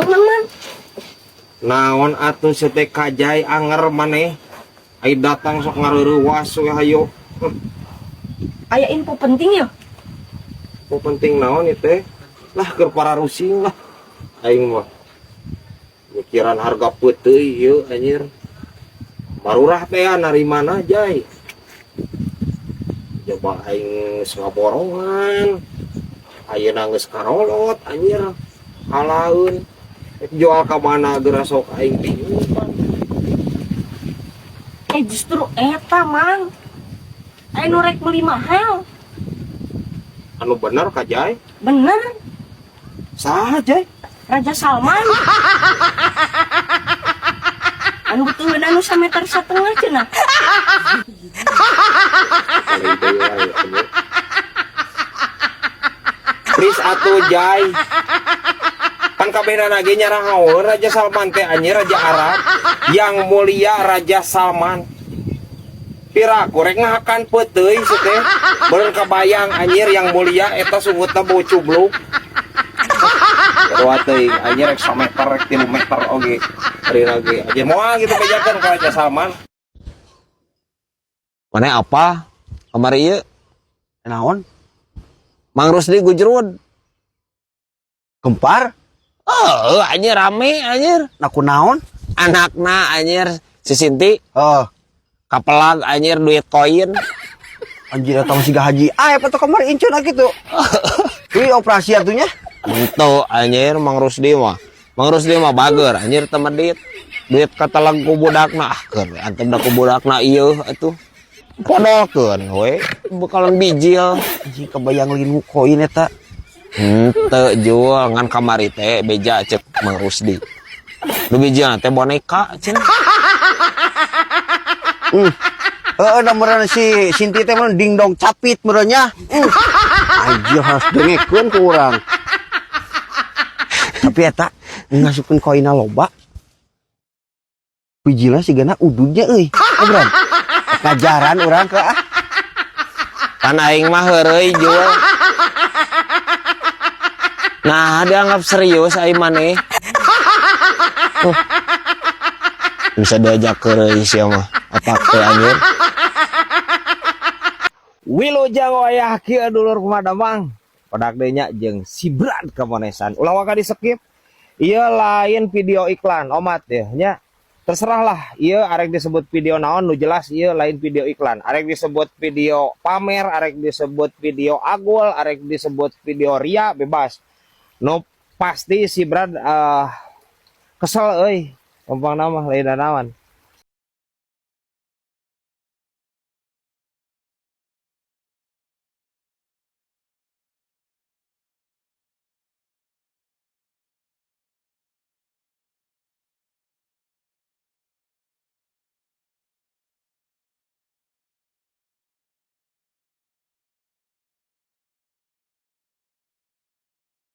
Mang. Naon atuh sete kajai anger maneh. Ai datang sok ngareurewas we hayo. Aya info penting ya? Oh penting naon ieu teh? Lah keur para rusing lah. Aing mah mikiran harga peuteui ieu anjir. Marurah teh narimana jai. Coba aing geus ngaborongan. Ayeuna geus karolot anjir. Halaeun. Jual ka mana geura sok aing bingung pan. Justru eta Mang. Anu rek beli mahal. Anu bener kajai? Bener. Saha jai? Raja Salman. Anu betul anu 1,5 meter cenah. Please atuh jai. Kan kabehna ge nyarahaweun Raja Salman teh anjir raja Arab. Yang mulia Raja Salman. Piraku rek ngahakan peuteui teh. Bener kabayang anjir yang mulia eta sungutna bau cubluk. Kedua teuing anjir rek 1 meter rek 3 meter oge. Ari lagi anjir moal gitu bejakeun ka Raja Salman. Mana apa? Kamari ieu? Naon? Mang Rusdi Gujrud. Kempar? Oh, anjir rame anjir. Naku naon? Anakna anjir si Sinti. Oh, Kapelag anjir duit koin. anjir eta masih haji. Apa tuh kemarin incun gitu. Ini operasi atunya? Itu anjir Mang Rusdi mah. Mang Rusdi mah bager anjir temen duit katalang ku budakna. Ah keur antep da ku budakna ieu atuh. Podolkeun we bakalan bijil. Anjir kebayang linu koin eta. Henteu jual ngan kamari teh beja cek Mang Rusdi. Nu bijil teh boneka cenah. Nomorna si Sinti teh mah dingdong capit merenya. Anjir harus dengekeun ku urang. Tapi eta ngasupkeun koinna loba. Bijilna sigana ududnya euy. Obran. Ngajaran urang ke ah. Kan aing mah heureuy jual. Nah, dianggap serius aing maneh. Bisa diajak ke sia mah. Apa teh anjir? Wilujeng wayah kieu dulur kumaha Mang. Padak deui nya jeung Sibran kamonesan. Ulah wae di skip. Ieu lain video iklan omat ya nya. Terserah lah, ieu arek disebut video naon nu jelas ieu lain video iklan. Arek disebut video pamer, arek disebut video agul, arek disebut video ria bebas. Nu pasti Sibran kesel euy. Umpang nama lain naon.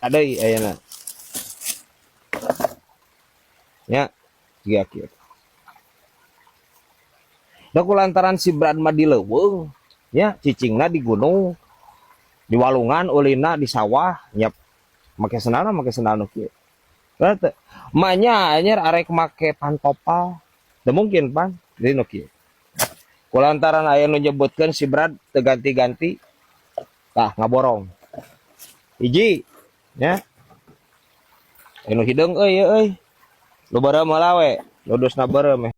Ada ayeuna. Ya, kieu kieu. Da kulantaran Sibran mah di leuweung, nya cicingna di gunung, di walungan, ulina di sawah, nyap make sendalna nu kieu. Berarti manya anjir arek make pantopal. Da mungkin pan di nu kieu. Kulantaran aya nu nyebutkeun Sibran teu ganti-ganti. Tah ngaborong. Hiji nya. Anu hideung euy. Lu bareu malawe, ludusna bareu meh.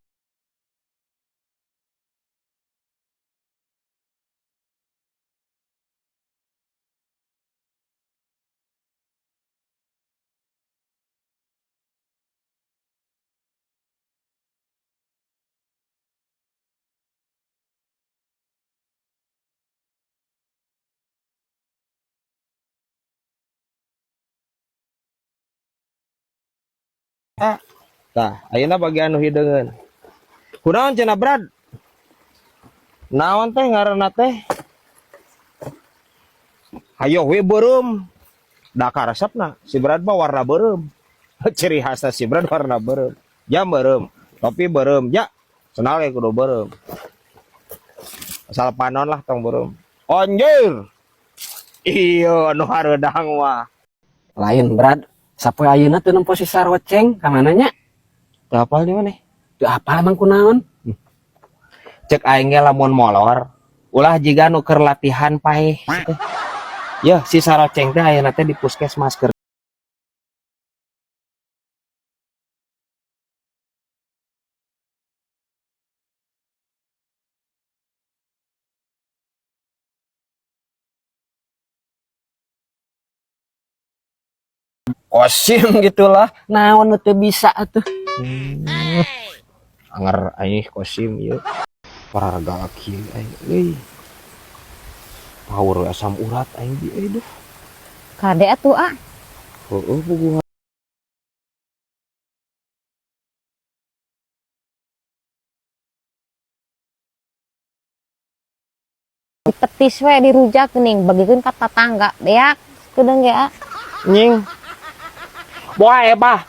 Tah, ayeuna bagian anu hideungeun. Kunaon cenah Brad? Naon teh ngaranna teh? Hayo we beureum. Da karesepna si Brad mah warna beureum. Ciri khasna si Brad warna beureum. Jam beureum, topi beureum, ya. Senal ge kudu beureum. Asal panon lah tong beureum. Anjir. Iya anu hareudang mah. Lain Brad, Sapoe ayeuna teu nempo si saroceng ka mananya? Teu apal di mana? Teu apal emang kunaon? Cek aing ge lamun molor, ulah jiga nu keur latihan paeh. Ya, si saroceng teh ayeuna teh di puskesmas keur Kosim gitulah. Naon nu teu bisa atuh. anger aing kosim ieu. Pararaga kieu aing euy. Power asam urat aing di euy. Kade atuh ah. Heueuh puguhan. Dipetis we dirujak geuning bagikeun ka tatangga. Beak kedeung ge ah. Nying. Boa bah.